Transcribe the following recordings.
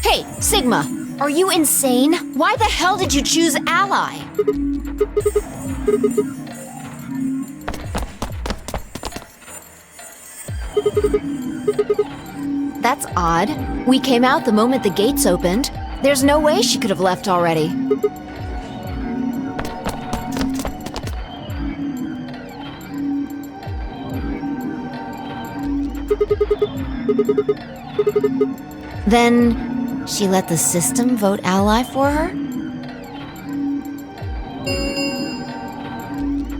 Hey, Sigma! Are you insane? Why the hell did you choose Ally? That's odd. We came out the moment the gates opened. There's no way she could have left already. Then, she let the system vote Ally for her?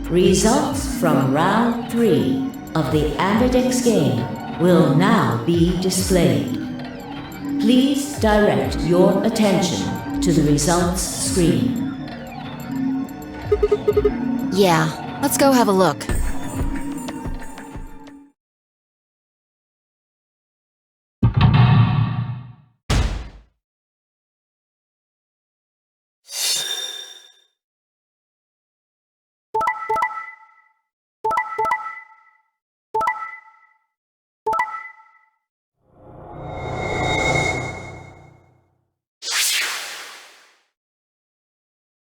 Results from round 3 of the Ambidex game will now be displayed. Please direct your attention to the results screen. Yeah, let's go have a look.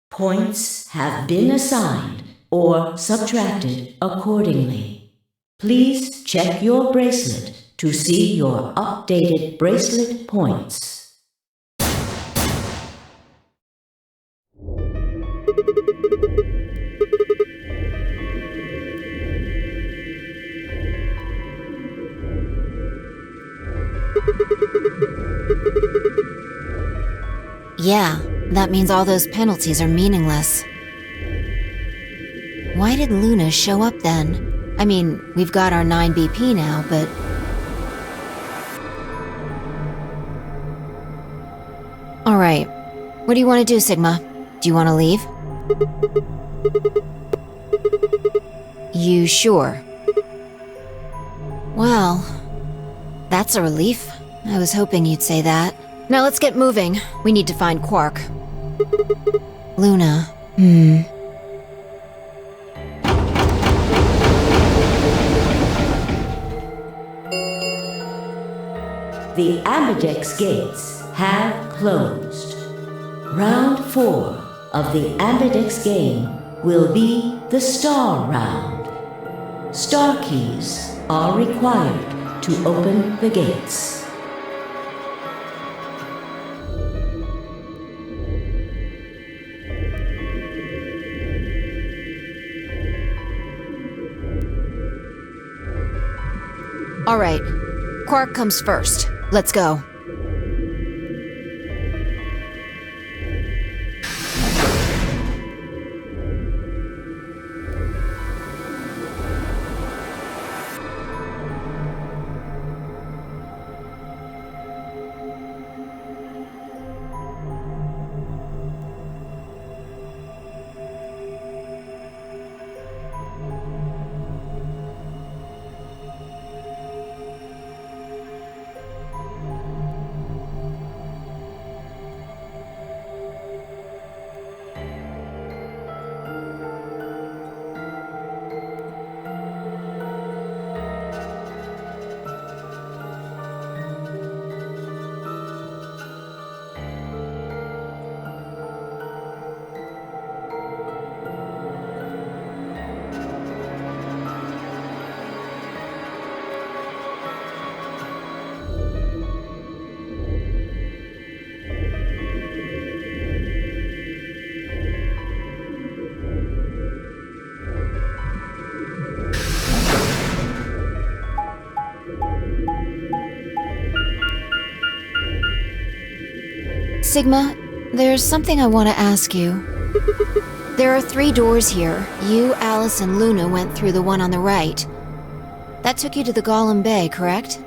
Points have been assigned or subtracted accordingly. Please check your bracelet to see your updated bracelet points. Yeah, that means all those penalties are meaningless. Why did Luna show up then? I mean, we've got our 9 BP now, but... Alright, what do you want to do, Sigma? Do you want to leave? You sure? Well, that's a relief. I was hoping you'd say that. Now let's get moving. We need to find Quark. Luna. The Ambidex gates have closed. Round 4 of the Ambidex game will be the Star Round. Star keys are required to open the gates. Alright, Quark comes first. Let's go. Sigma, there's something I want to ask you. There are 3 doors here. You, Alice, and Luna went through the one on the right. That took you to the Golem Bay, correct?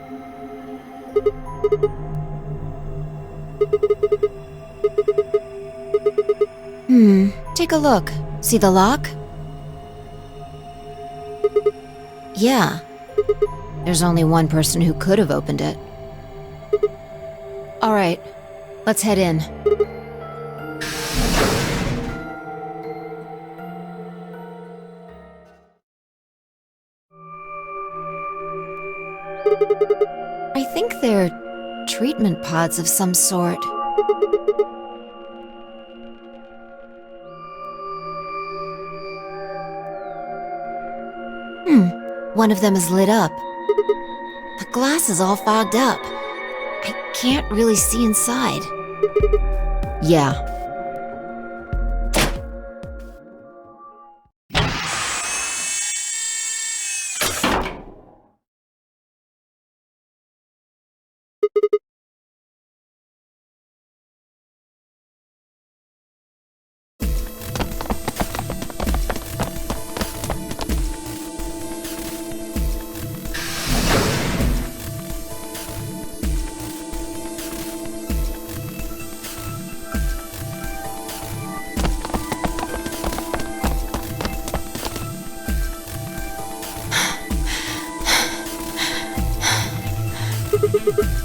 Take a look. See the lock? Yeah. There's only one person who could have opened it. Alright, let's head in. I think they're treatment pods of some sort. One of them is lit up. The glass is all fogged up. I can't really see inside. Yeah.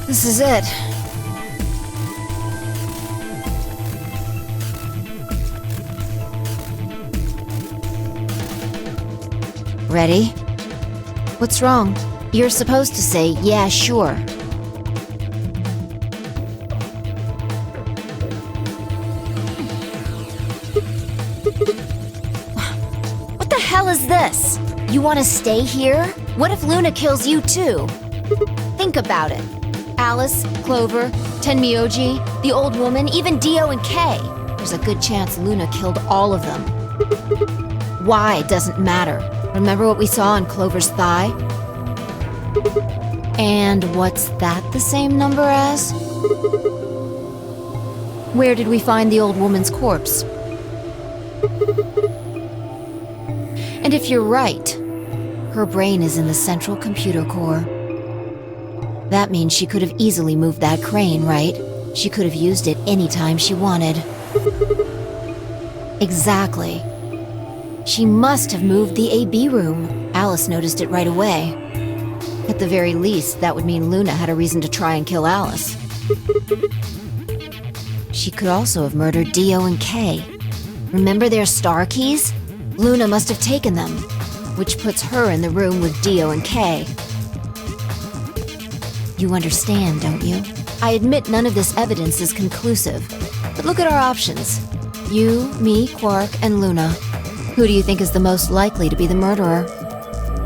This is it. Ready? What's wrong? You're supposed to say, yeah, sure. What the hell is this? You want to stay here? What if Luna kills you too? Think about it. Alice, Clover, Tenmyoji, the old woman, even Dio and Kay. There's a good chance Luna killed all of them. Why doesn't matter. Remember what we saw on Clover's thigh? And what's that the same number as? Where did we find the old woman's corpse? And if you're right, her brain is in the central computer core. That means she could have easily moved that crane, right? She could have used it anytime she wanted. Exactly. She must have moved the AB room. Alice noticed it right away. At the very least, that would mean Luna had a reason to try and kill Alice. She could also have murdered Dio and Kay. Remember their star keys? Luna must have taken them, which puts her in the room with Dio and Kay. You understand, don't you? I admit none of this evidence is conclusive, but look at our options. You, me, Quark, and Luna. Who do you think is the most likely to be the murderer?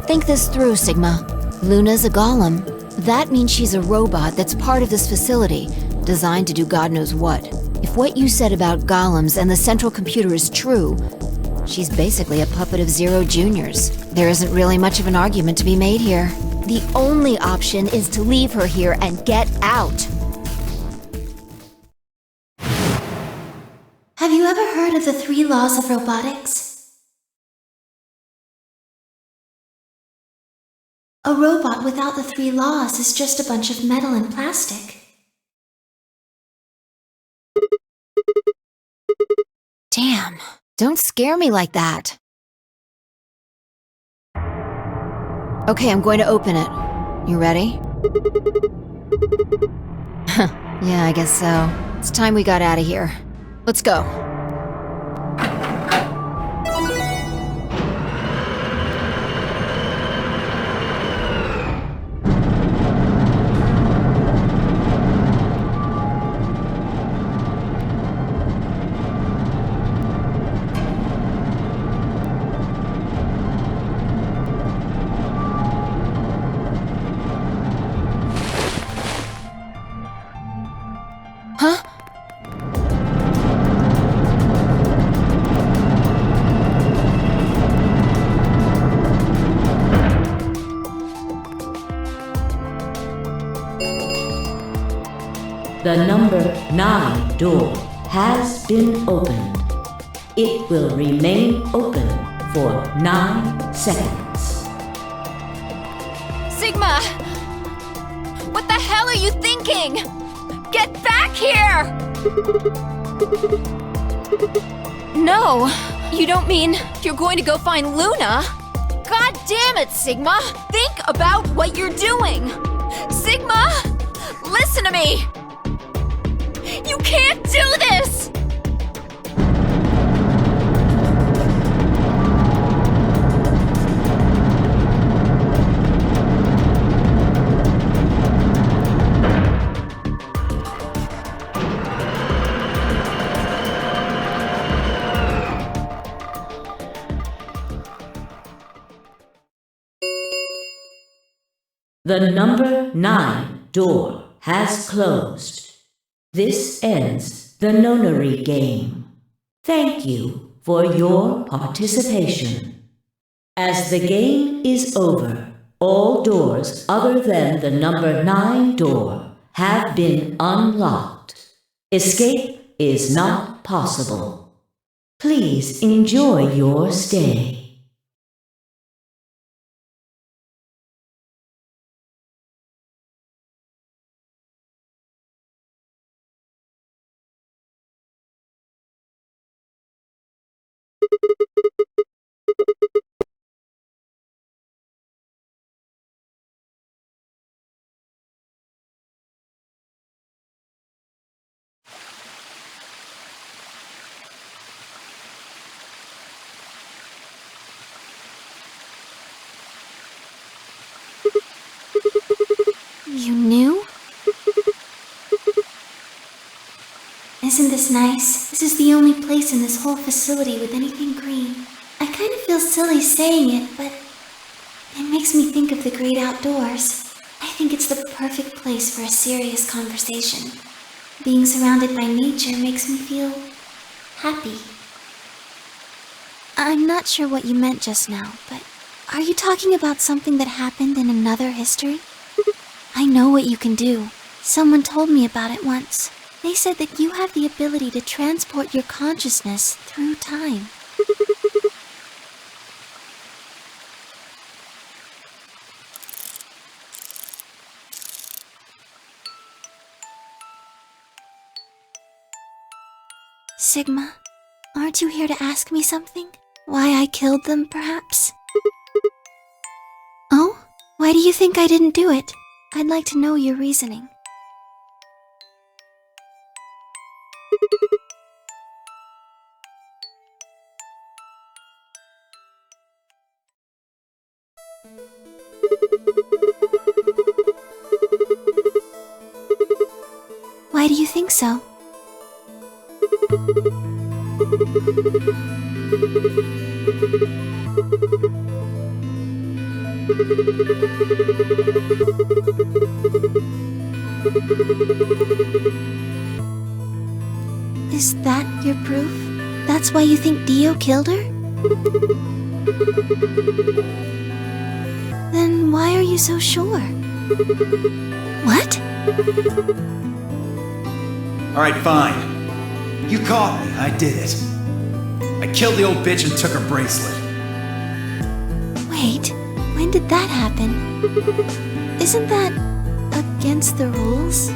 Think this through, Sigma. Luna's a golem. That means she's a robot that's part of this facility, designed to do God knows what. If what you said about golems and the central computer is true, she's basically a puppet of Zero Junior's. There isn't really much of an argument to be made here. The only option is to leave her here and get out. Have you ever heard of the 3 laws of robotics? A robot without the 3 laws is just a bunch of metal and plastic. Damn, don't scare me like that. Okay, I'm going to open it. You ready? Yeah, I guess so. It's time we got out of here. Let's go. Huh? The number 9 door has been opened. It will remain open for 9 seconds. Sigma! What the hell are you thinking? Get back here! No, you don't mean you're going to go find Luna? God damn it, Sigma! Think about what you're doing! Sigma! Listen to me! You can't do this! The number 9 door has closed. This ends the nonary game. Thank you for your participation. As the game is over, all doors other than the number 9 door have been unlocked. Escape is not possible. Please enjoy your stay. You knew? Isn't this nice? This is the only place in this whole facility with anything green. I kind of feel silly saying it, but it makes me think of the great outdoors. I think it's the perfect place for a serious conversation. Being surrounded by nature makes me feel happy. I'm not sure what you meant just now, but are you talking about something that happened in another history? I know what you can do. Someone told me about it once. They said that you have the ability to transport your consciousness through time. Sigma, aren't you here to ask me something? Why I killed them, perhaps? Oh? Why do you think I didn't do it? I'd like to know your reasoning. Why do you think so? Is that your proof? That's why you think Dio killed her? Then why are you so sure? What? Alright, fine. You caught me, I did it. I killed the old bitch and took her bracelet. Wait, when did that happen? Isn't that against the rules?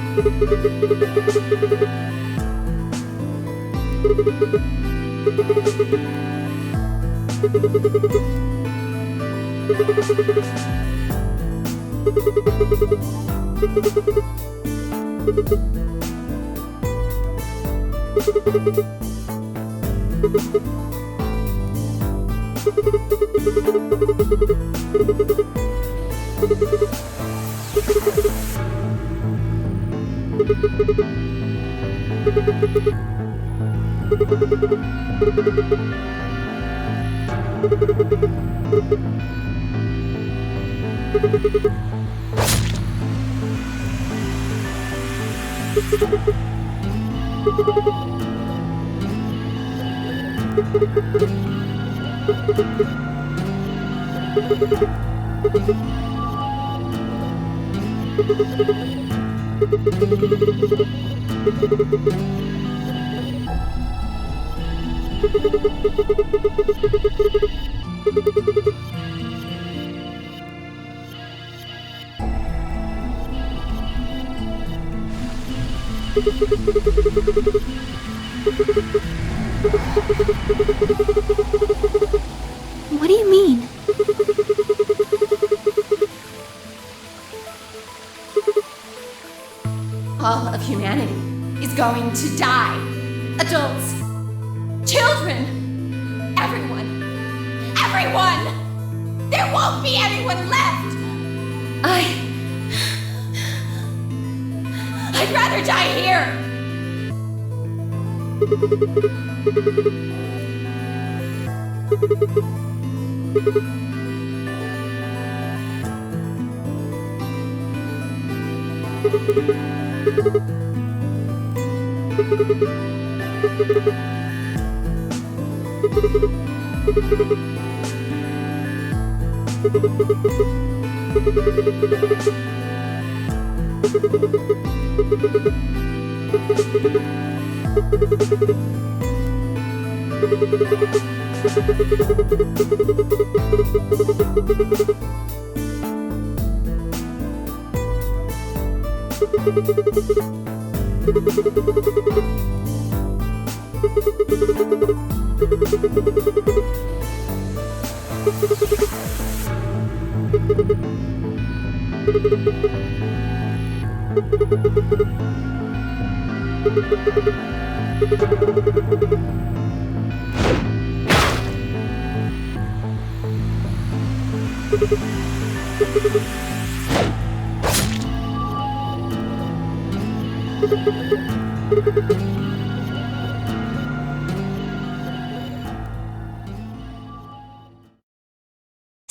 What do you mean? All of humanity is going to die. Adults, children, everyone. There won't be anyone left. I'd rather die here.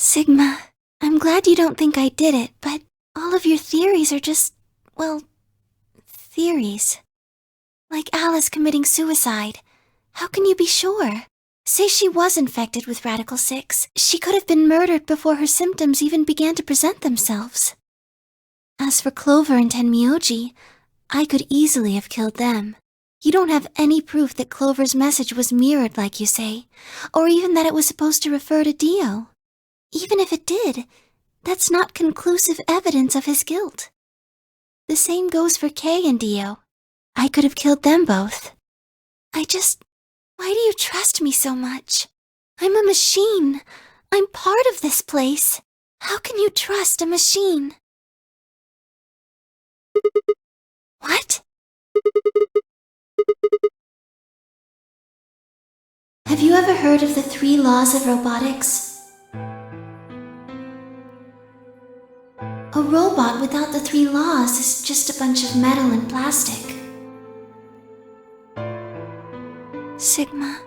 Sigma, I'm glad you don't think I did it, but all of your theories are just, well, theories. Like Alice committing suicide. How can you be sure? Say she was infected with Radical 6. She could have been murdered before her symptoms even began to present themselves. As for Clover and Tenmyoji, I could easily have killed them. You don't have any proof that Clover's message was mirrored like you say, or even that it was supposed to refer to Dio. Even if it did, that's not conclusive evidence of his guilt. The same goes for Kay and Dio. I could have killed them both. Why do you trust me so much? I'm a machine. I'm part of this place. How can you trust a machine? What? Have you ever heard of the 3 laws of robotics? A robot without the 3 laws is just a bunch of metal and plastic. Sigma.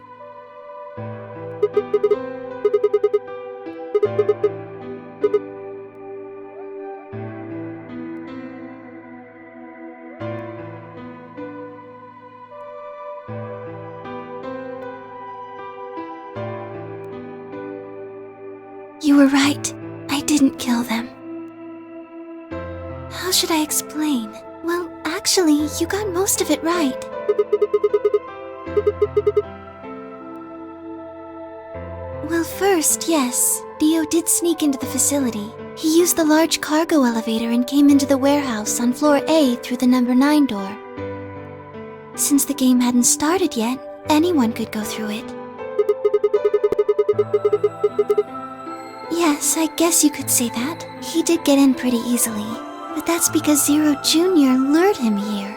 You were right. I didn't kill them. How should I explain? Well, actually, you got most of it right. Well, first, yes, Dio did sneak into the facility. He used the large cargo elevator and came into the warehouse on floor A through the number 9 door. Since the game hadn't started yet, anyone could go through it. Yes, I guess you could say that. He did get in pretty easily, but that's because Zero Jr. lured him here.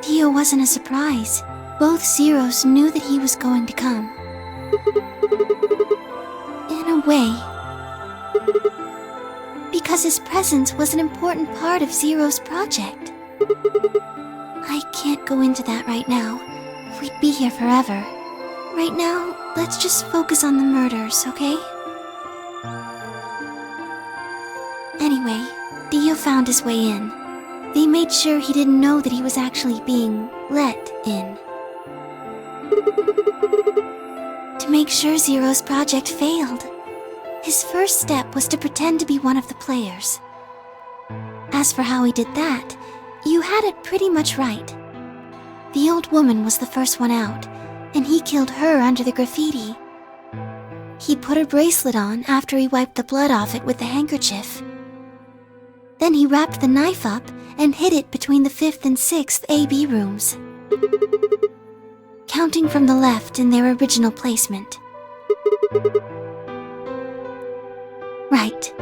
Dio wasn't a surprise. Both Zeros knew that he was going to come. In a way. Because his presence was an important part of Zero's project. I can't go into that right now. We'd be here forever. Right now, let's just focus on the murders, okay? Anyway, Dio found his way in. They made sure he didn't know that he was actually being let in. To make sure Zero's project failed, his first step was to pretend to be one of the players. As for how he did that, you had it pretty much right. The old woman was the first one out, and he killed her under the graffiti. He put her bracelet on after he wiped the blood off it with the handkerchief. Then he wrapped the knife up and hid it between the 5th and 6th AB rooms, counting from the left in their original placement. Right.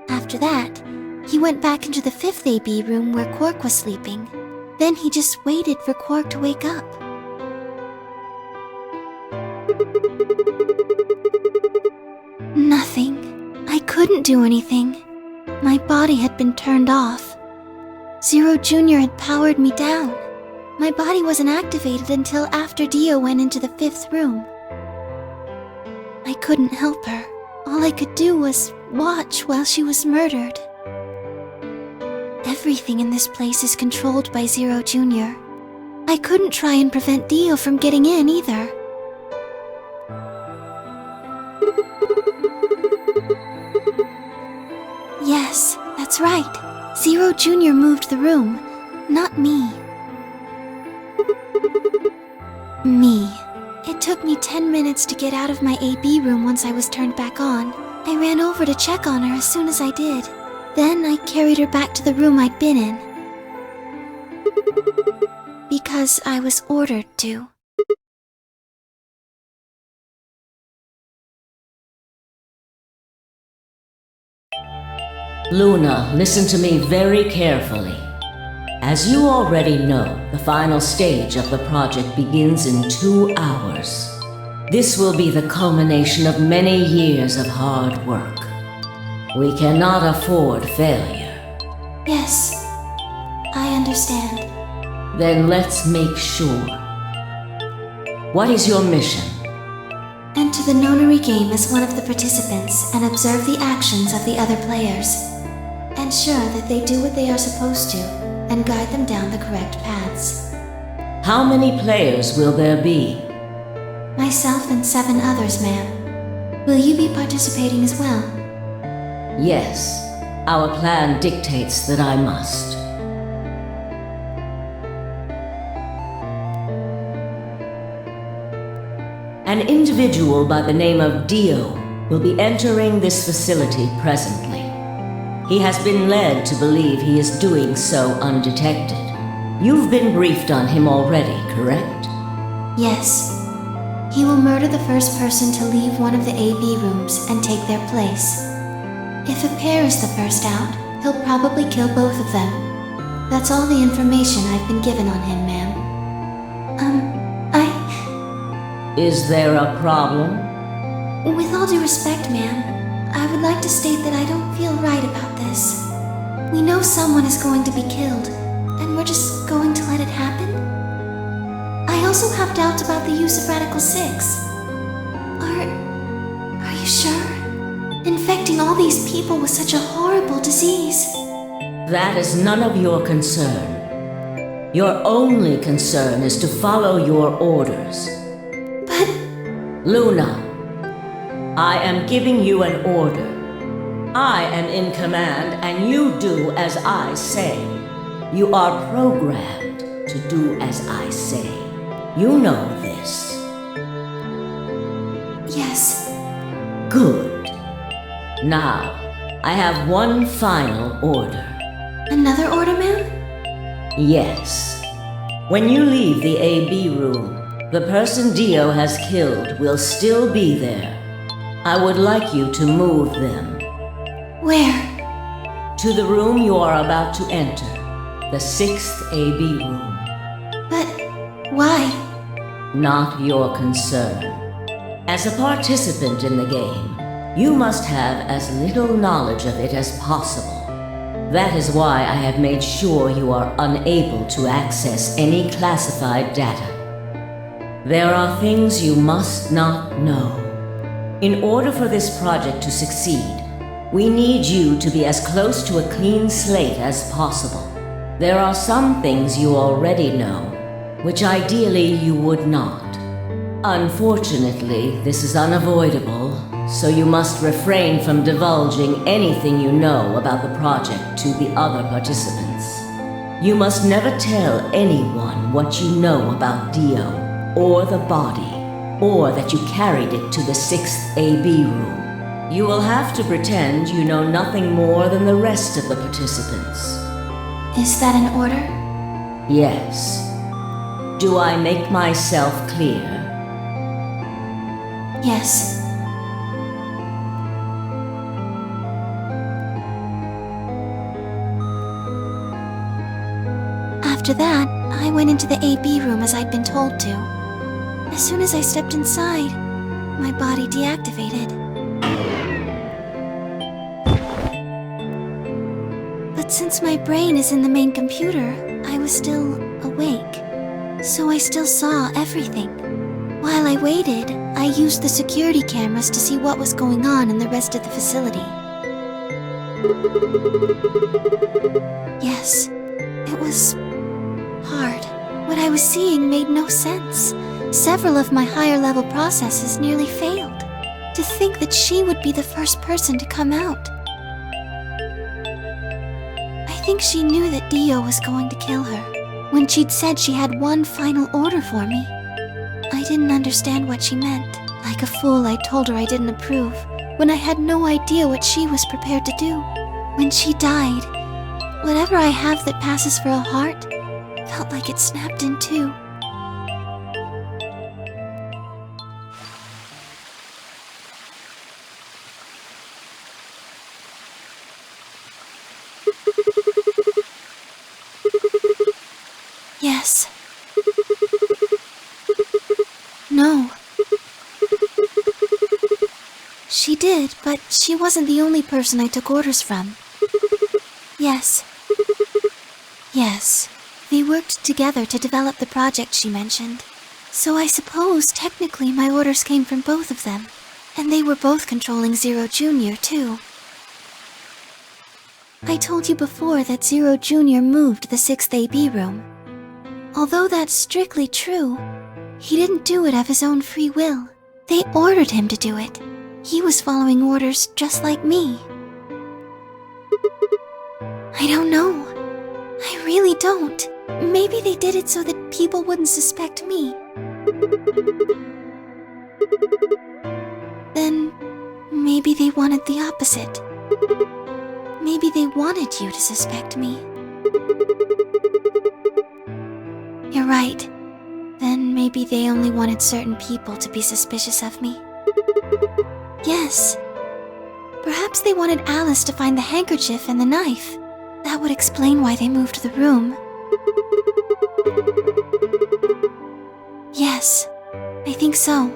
After that, he went back into the 5th AB room where Quark was sleeping. Then he just waited for Quark to wake up. Nothing. I couldn't do anything. My body had been turned off. Zero Jr. had powered me down. My body wasn't activated until after Dio went into the 5th room. I couldn't help her. All I could do was watch while she was murdered. Everything in this place is controlled by Zero Jr. I couldn't try and prevent Dio from getting in either. Yes, that's right. Zero Jr. moved the room, not me. Me. It took me 10 minutes to get out of my AB room once I was turned back on. I ran over to check on her as soon as I did. Then I carried her back to the room I'd been in. Because I was ordered to. Luna, listen to me very carefully. As you already know, the final stage of the project begins in 2 hours. This will be the culmination of many years of hard work. We cannot afford failure. Yes, I understand. Then let's make sure. What is your mission? Enter the Nonary game as one of the participants and observe the actions of the other players. Ensure that they do what they are supposed to and guide them down the correct paths. How many players will there be? Myself and 7 others, ma'am. Will you be participating as well? Yes, our plan dictates that I must. An individual by the name of Dio will be entering this facility presently. He has been led to believe he is doing so undetected. You've been briefed on him already, correct? Yes. He will murder the first person to leave one of the AB rooms and take their place. If a pair is the first out, he'll probably kill both of them. That's all the information I've been given on him, ma'am. Is there a problem? With all due respect, ma'am, I would like to state that I don't feel right about this. We know someone is going to be killed, and we're just going to let it happen? I also have doubts about the use of Radical 6. Are you sure? Infecting all these people with such a horrible disease. That is none of your concern. Your only concern is to follow your orders. But... Luna, I am giving you an order. I am in command and you do as I say. You are programmed to do as I say. You know this. Yes. Good. Now, I have one final order. Another order, ma'am? Yes. When you leave the AB room, the person Dio has killed will still be there. I would like you to move them. Where? To the room you are about to enter, the 6th AB room. But why? Not your concern. As a participant in the game, you must have as little knowledge of it as possible. That is why I have made sure you are unable to access any classified data. There are things you must not know. In order for this project to succeed, we need you to be as close to a clean slate as possible. There are some things you already know, which ideally you would not. Unfortunately, this is unavoidable, so you must refrain from divulging anything you know about the project to the other participants. You must never tell anyone what you know about Dio, or the body, or that you carried it to the 6th AB room. You will have to pretend you know nothing more than the rest of the participants. Is that an order? Yes. Do I make myself clear? Yes. After that, I went into the AB room as I'd been told to. As soon as I stepped inside, my body deactivated. But since my brain is in the main computer, I was still awake. So I still saw everything. While I waited, I used the security cameras to see what was going on in the rest of the facility. Yes, it was hard. What I was seeing made no sense. Several of my higher-level processes nearly failed. To think that she would be the first person to come out. I think she knew that Dio was going to kill her. When she'd said she had one final order for me, I didn't understand what she meant. Like a fool, I told her I didn't approve, when I had no idea what she was prepared to do. When she died, whatever I have that passes for a heart felt like it snapped in two. Yes. No. She did, but she wasn't the only person I took orders from. Yes. Yes. They worked together to develop the project she mentioned. So I suppose technically my orders came from both of them. And they were both controlling Zero Jr. too. I told you before that Zero Jr. moved the 6th AB room. Although that's strictly true, he didn't do it of his own free will. They ordered him to do it. He was following orders just like me. I don't know. I really don't. Maybe they did it so that people wouldn't suspect me. Then, maybe they wanted the opposite. Maybe they wanted you to suspect me. You're right. Then maybe they only wanted certain people to be suspicious of me. Yes. Perhaps they wanted Alice to find the handkerchief and the knife. That would explain why they moved the room. Yes, I think so.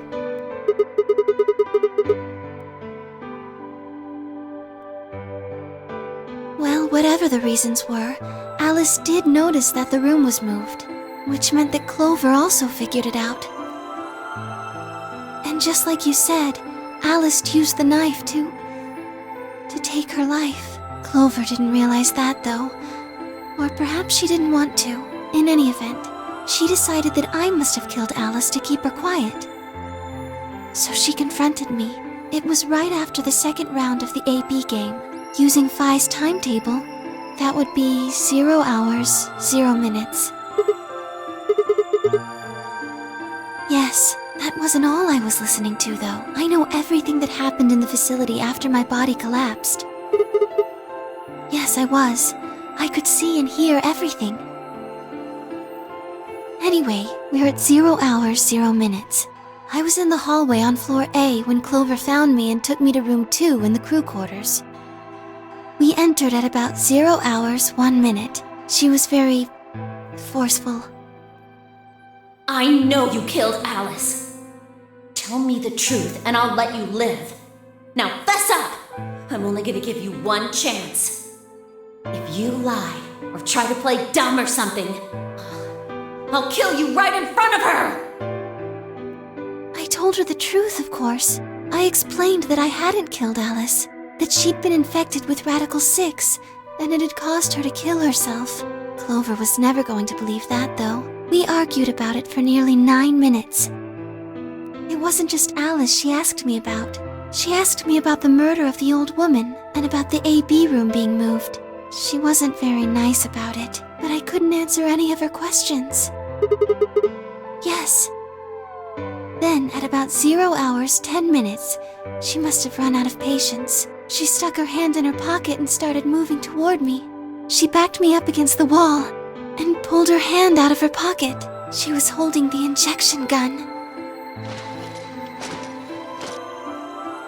Well, whatever the reasons were, Alice did notice that the room was moved, which meant that Clover also figured it out. And just like you said, Alice used the knife to take her life. Clover didn't realize that, though. Or perhaps she didn't want to. In any event, she decided that I must have killed Alice to keep her quiet. So she confronted me. It was right after the second round of the AB game. Using Phi's timetable, that would be 0 hours, 0 minutes. Yes, that wasn't all I was listening to, though. I know everything that happened in the facility after my body collapsed. Yes, I was. I could see and hear everything. Anyway, we're at 0 hours, 0 minutes. I was in the hallway on floor A when Clover found me and took me to room 2 in the crew quarters. We entered at about 0 hours, 1 minute. She was very forceful. I know you killed Alice. Tell me the truth and I'll let you live. Now fess up! I'm only gonna give you one chance. If you lie or try to play dumb or something, I'll kill you right in front of her! I told her the truth, of course. I explained that I hadn't killed Alice, that she'd been infected with Radical 6, and it had caused her to kill herself. Clover was never going to believe that, though. We argued about it for nearly 9 minutes. It wasn't just Alice she asked me about. She asked me about the murder of the old woman, and about the AB room being moved. She wasn't very nice about it, but I couldn't answer any of her questions. Yes. Then, at about 0 hours, 10 minutes, she must have run out of patience. She stuck her hand in her pocket and started moving toward me. She backed me up against the wall and pulled her hand out of her pocket. She was holding the injection gun.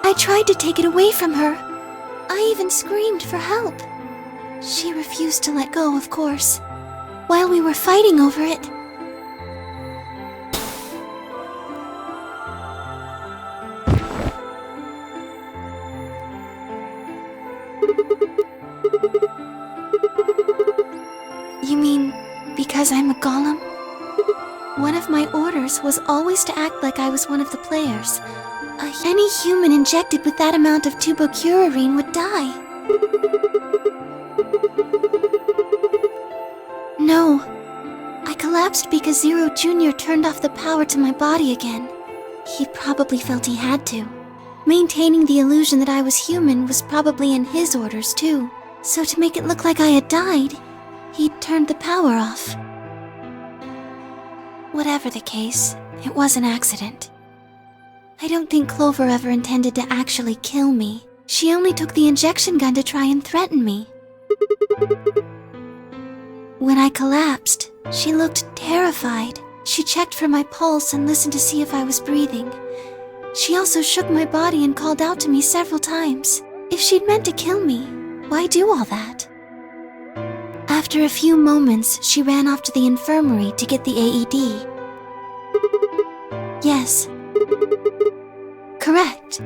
I tried to take it away from her. I even screamed for help. She refused to let go, of course. While we were fighting over it, You mean because I'm a golem? One of my orders was always to act like I was one of the players. Any human injected with that amount of tubocurarine would die. No. I collapsed because Zero Jr. turned off the power to my body again. He probably felt he had to. Maintaining the illusion that I was human was probably in his orders too. So to make it look like I had died, he turned the power off. Whatever the case, it was an accident. I don't think Clover ever intended to actually kill me. She only took the injection gun to try and threaten me. When I collapsed, she looked terrified. She checked for my pulse and listened to see if I was breathing. She also shook my body and called out to me several times. If she'd meant to kill me, why do all that? After a few moments, she ran off to the infirmary to get the AED. Yes. Correct.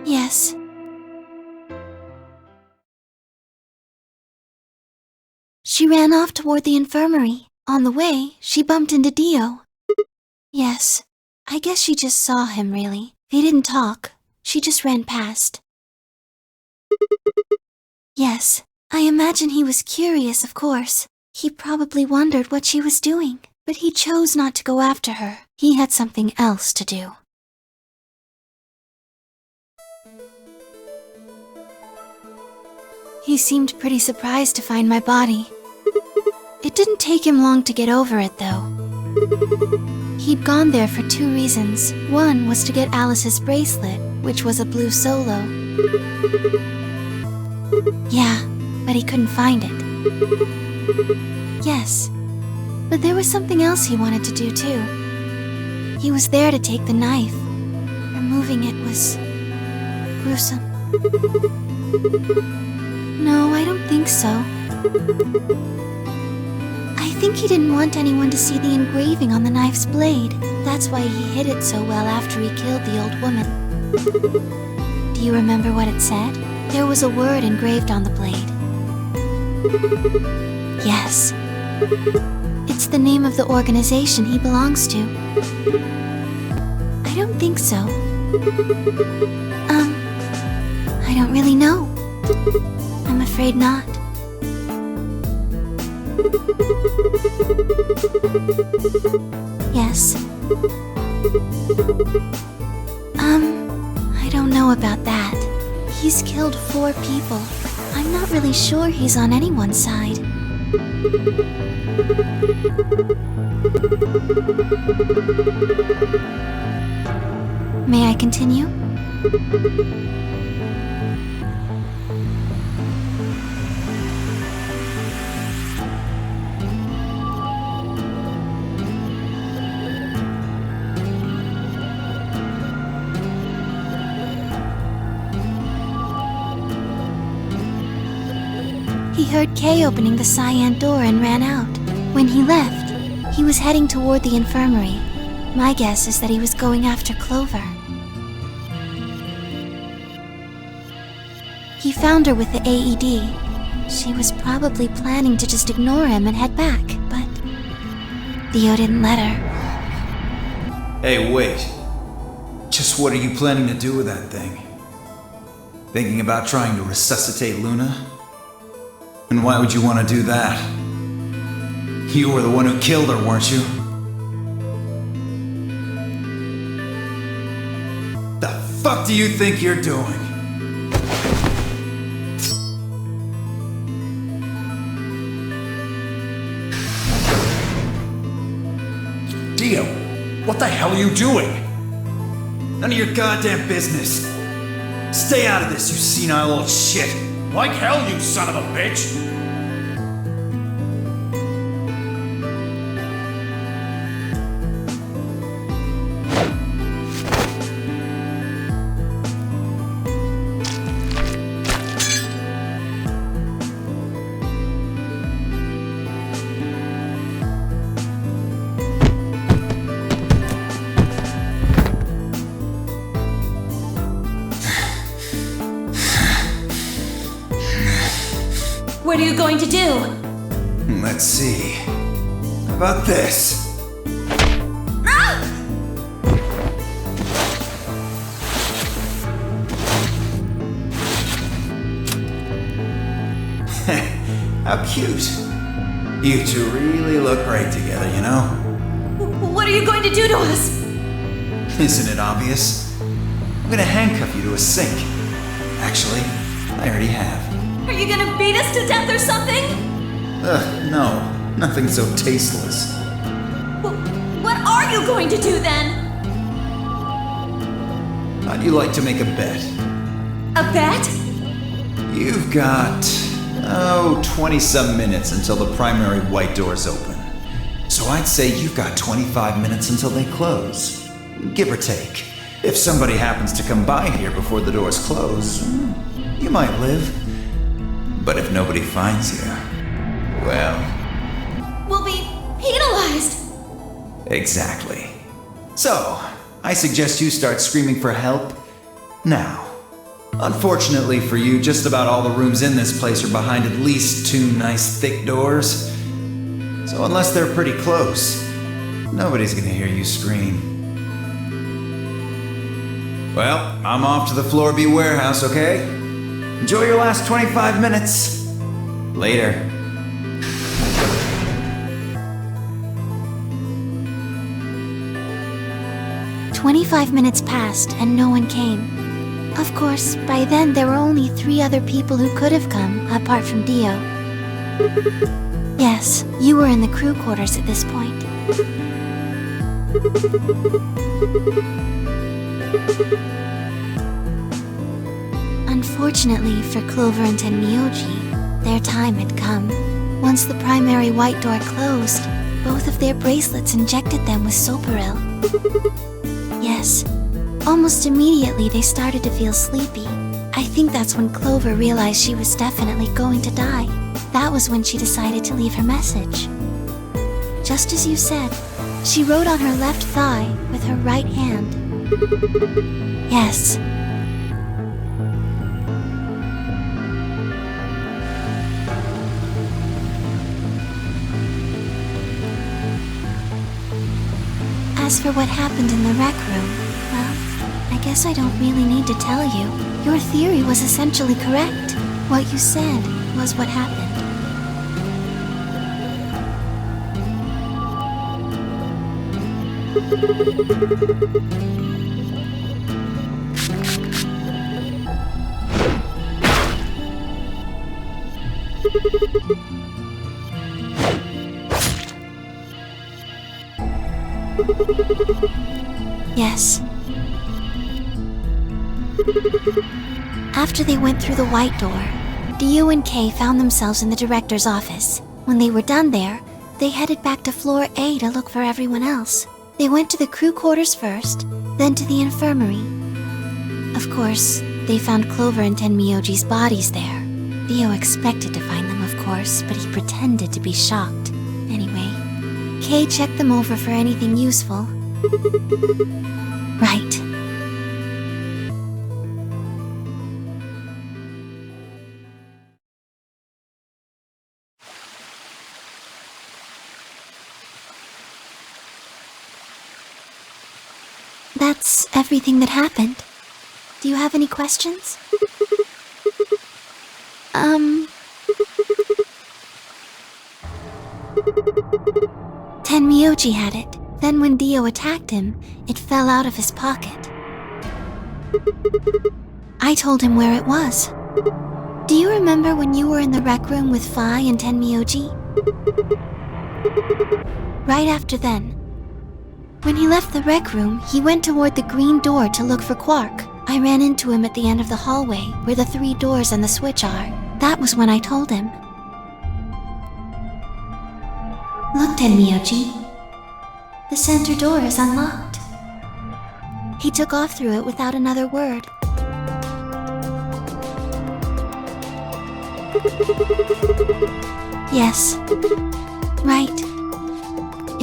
Yes. She ran off toward the infirmary. On the way, she bumped into Dio. Yes. I guess she just saw him, really. They didn't talk. She just ran past. Yes. I imagine he was curious, of course. He probably wondered what she was doing, but he chose not to go after her. He had something else to do. He seemed pretty surprised to find my body. It didn't take him long to get over it, though. He'd gone there for 2 reasons. One was to get Alice's bracelet, which was a blue solo. Yeah, but he couldn't find it. Yes, but there was something else he wanted to do, too. He was there to take the knife. Removing it was gruesome. No, I don't think so. I think he didn't want anyone to see the engraving on the knife's blade. That's why he hid it so well after he killed the old woman. Do you remember what it said? There was a word engraved on the blade. Yes. It's the name of the organization he belongs to. I don't think so. I don't really know. I'm afraid not. Yes. I don't know about that. He's killed 4 people. I'm not really sure he's on anyone's side. May I continue? He heard Kay opening the cyan door and ran out. When he left, he was heading toward the infirmary. My guess is that he was going after Clover. He found her with the AED. She was probably planning to just ignore him and head back, but Theo didn't let her. Hey, wait. Just what are you planning to do with that thing? Thinking about trying to resuscitate Luna? And why would you want to do that? You were the one who killed her, weren't you? The fuck do you think you're doing? Dio, what the hell are you doing? None of your goddamn business. Stay out of this, you senile old shit. Like hell, you son of a bitch! What are you going to do? Let's see. How about this? How cute. You two really look great together, you know? What are you going to do to us? Isn't it obvious? I'm gonna handcuff you to a sink. Actually, I already have. Are you gonna beat us to death or something? Ugh, no. Nothing so tasteless. What are you going to do then? How'd you like to make a bet? A bet? You've got, 20-some minutes until the primary white doors open. So I'd say you've got 25 minutes until they close. Give or take. If somebody happens to come by here before the doors close, you might live. But if nobody finds you, well... We'll be penalized. Exactly. So, I suggest you start screaming for help now. Unfortunately for you, just about all the rooms in this place are behind at least 2 nice thick doors. So unless they're pretty close, nobody's gonna hear you scream. Well, I'm off to the Floor B warehouse, okay? Enjoy your last 25 minutes. Later. "25 minutes passed and no one came. Of course, by then there were only 3 other people who could have come, apart from Dio. Yes, you were in the crew quarters at this point. Unfortunately for Clover and Tenmyoji, their time had come. Once the primary white door closed, both of their bracelets injected them with Soparil. Yes, almost immediately they started to feel sleepy. I think that's when Clover realized she was definitely going to die. That was when she decided to leave her message. Just as you said, she wrote on her left thigh with her right hand. Yes. As for what happened in the rec room, well, I guess I don't really need to tell you. Your theory was essentially correct. What you said was what happened. Yes. After they went through the white door, Dio and Kay found themselves in the director's office. When they were done there, they headed back to floor A to look for everyone else. They went to the crew quarters first, then to the infirmary. Of course, they found Clover and Tenmyoji's bodies there. Dio expected to find them, of course, but he pretended to be shocked. Anyway, Kay checked them over for anything useful. Right. That's everything that happened. Do you have any questions? Tenmyoji had it. Then when Dio attacked him, it fell out of his pocket. I told him where it was. Do you remember when you were in the rec room with Phi and Tenmyoji? Right after then. When he left the rec room, he went toward the green door to look for Quark. I ran into him at the end of the hallway, where the 3 doors and the switch are. That was when I told him. Look, Tenmyoji. The center door is unlocked. He took off through it without another word. Yes. Right.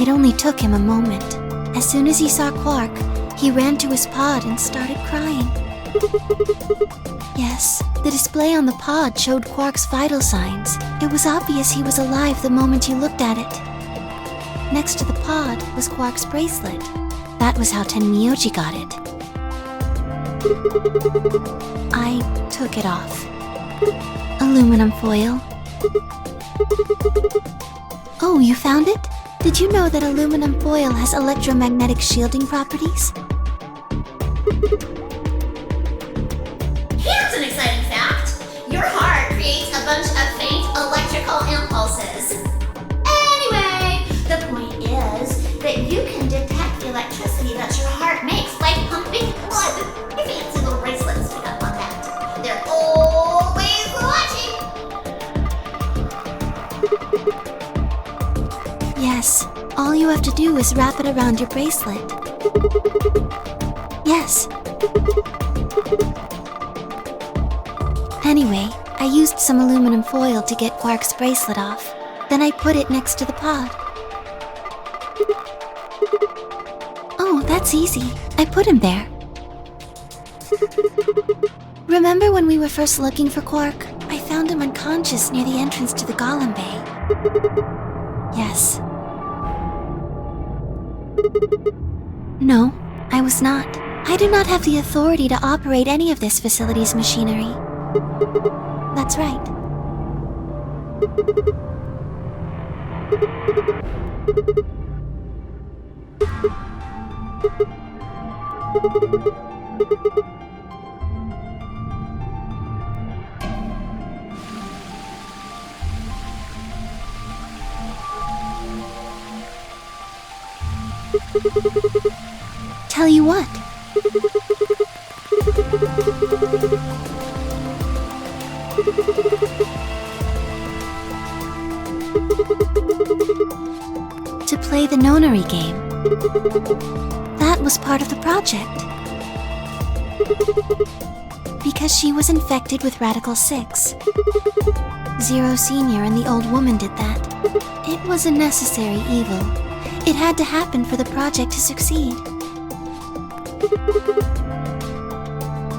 It only took him a moment. As soon as he saw Quark, he ran to his pod and started crying. Yes, the display on the pod showed Quark's vital signs. It was obvious he was alive the moment you looked at it. Next to the pod was Quark's bracelet. That was how Tenmyoji got it. I took it off. Aluminum foil. Oh, you found it? Did you know that aluminum foil has electromagnetic shielding properties? Here's an exciting fact. Your heart creates a bunch of faint electrical impulses. Anyway, the point is that you can detect the electricity that your heart makes by pumping blood. Your fancy little bracelets pick up on that. They're always watching. Yes, all you have to do is wrap it around your bracelet. Yes. Anyway, I used some aluminum foil to get Quark's bracelet off. Then I put it next to the pod. Oh, that's easy. I put him there. Remember when we were first looking for Quark? I found him unconscious near the entrance to the Golem Bay. Yes. No, I was not. I do not have the authority to operate any of this facility's machinery. That's right. Tell you what. To play the Nonary game. That was part of the project. Because she was infected with Radical 6. Zero Senior and the old woman did that. It was a necessary evil. It had to happen for the project to succeed.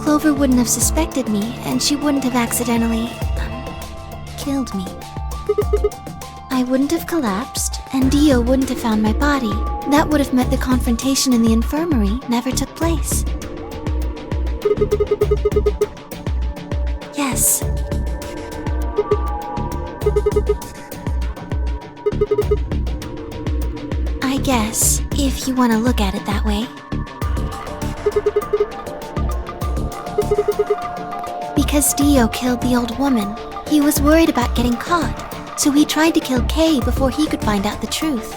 Clover wouldn't have suspected me, and she wouldn't have accidentally killed me. I wouldn't have collapsed, and Dio wouldn't have found my body. That would have meant the confrontation in the infirmary never took place. Yes. I guess, if you want to look at it that way. Because Dio killed the old woman, he was worried about getting caught, so he tried to kill Kay before he could find out the truth.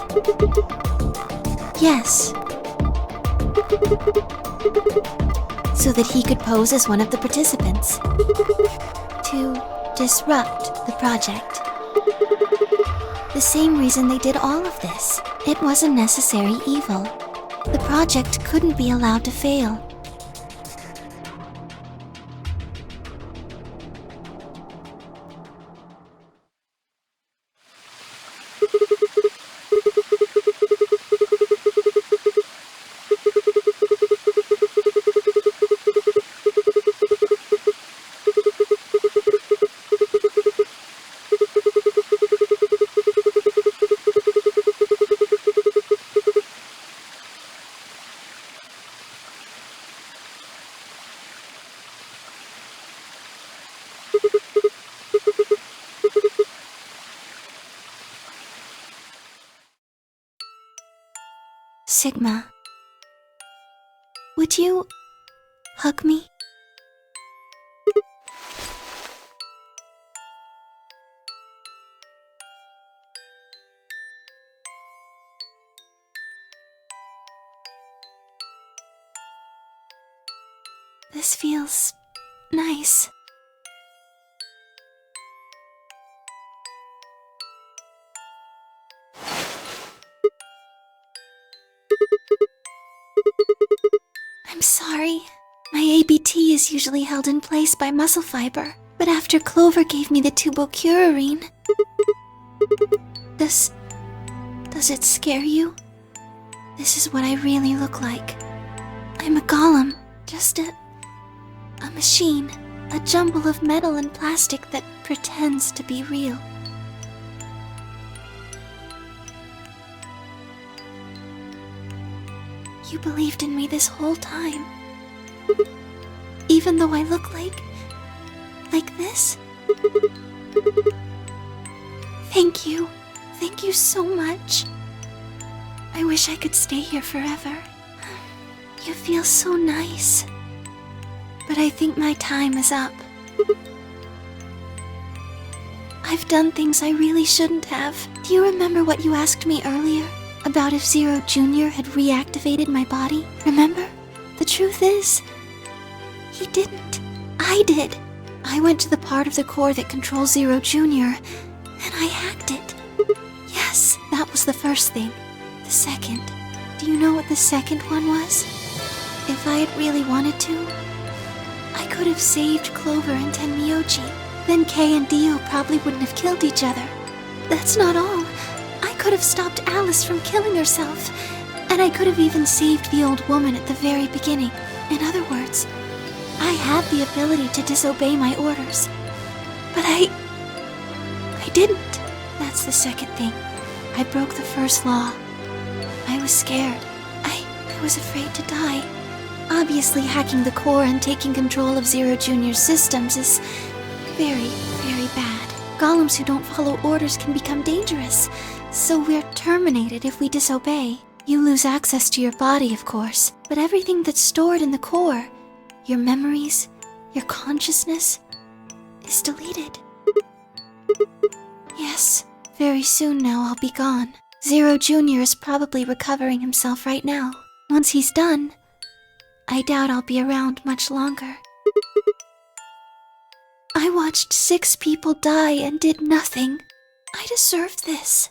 Yes. So that he could pose as one of the participants. To disrupt the project. The same reason they did all of this. It was a necessary evil. The project couldn't be allowed to fail. Sigma, would you hug me? This feels nice. I'm sorry. My ABT is usually held in place by muscle fiber, but after Clover gave me the tubocurarine... Does it scare you? This is what I really look like. I'm a golem, just a machine, a jumble of metal and plastic that pretends to be real. You believed in me this whole time. Even though I look like this? Thank you. Thank you so much. I wish I could stay here forever. You feel so nice. But I think my time is up. I've done things I really shouldn't have. Do you remember what you asked me earlier? About if Zero Jr. had reactivated my body? Remember? The truth is, he didn't. I did. I went to the part of the core that controls Zero Jr., and I hacked it. Yes, that was the first thing. The second. Do you know what the second one was? If I had really wanted to, I could have saved Clover and Tenmyoji. Then Kei and Dio probably wouldn't have killed each other. That's not all. I could have stopped Alice from killing herself, and I could have even saved the old woman at the very beginning. In other words, I had the ability to disobey my orders. But I didn't. That's the second thing. I broke the first law. I was scared. I was afraid to die. Obviously, hacking the core and taking control of Zero Jr.'s systems is very, very bad. Golems who don't follow orders can become dangerous, so we're terminated if we disobey. You lose access to your body, of course, but everything that's stored in the core, your memories, your consciousness, is deleted. Yes, very soon now I'll be gone. Zero Jr. is probably recovering himself right now. Once he's done, I doubt I'll be around much longer. I watched 6 people die and did nothing. I deserved this.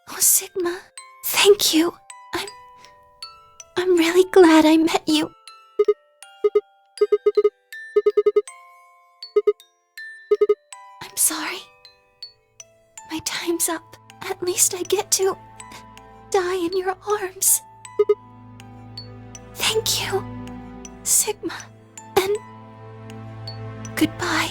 Oh, Sigma, thank you. I'm really glad I met you. I'm sorry. My time's up. At least I get to die in your arms. Thank you, Sigma, and goodbye.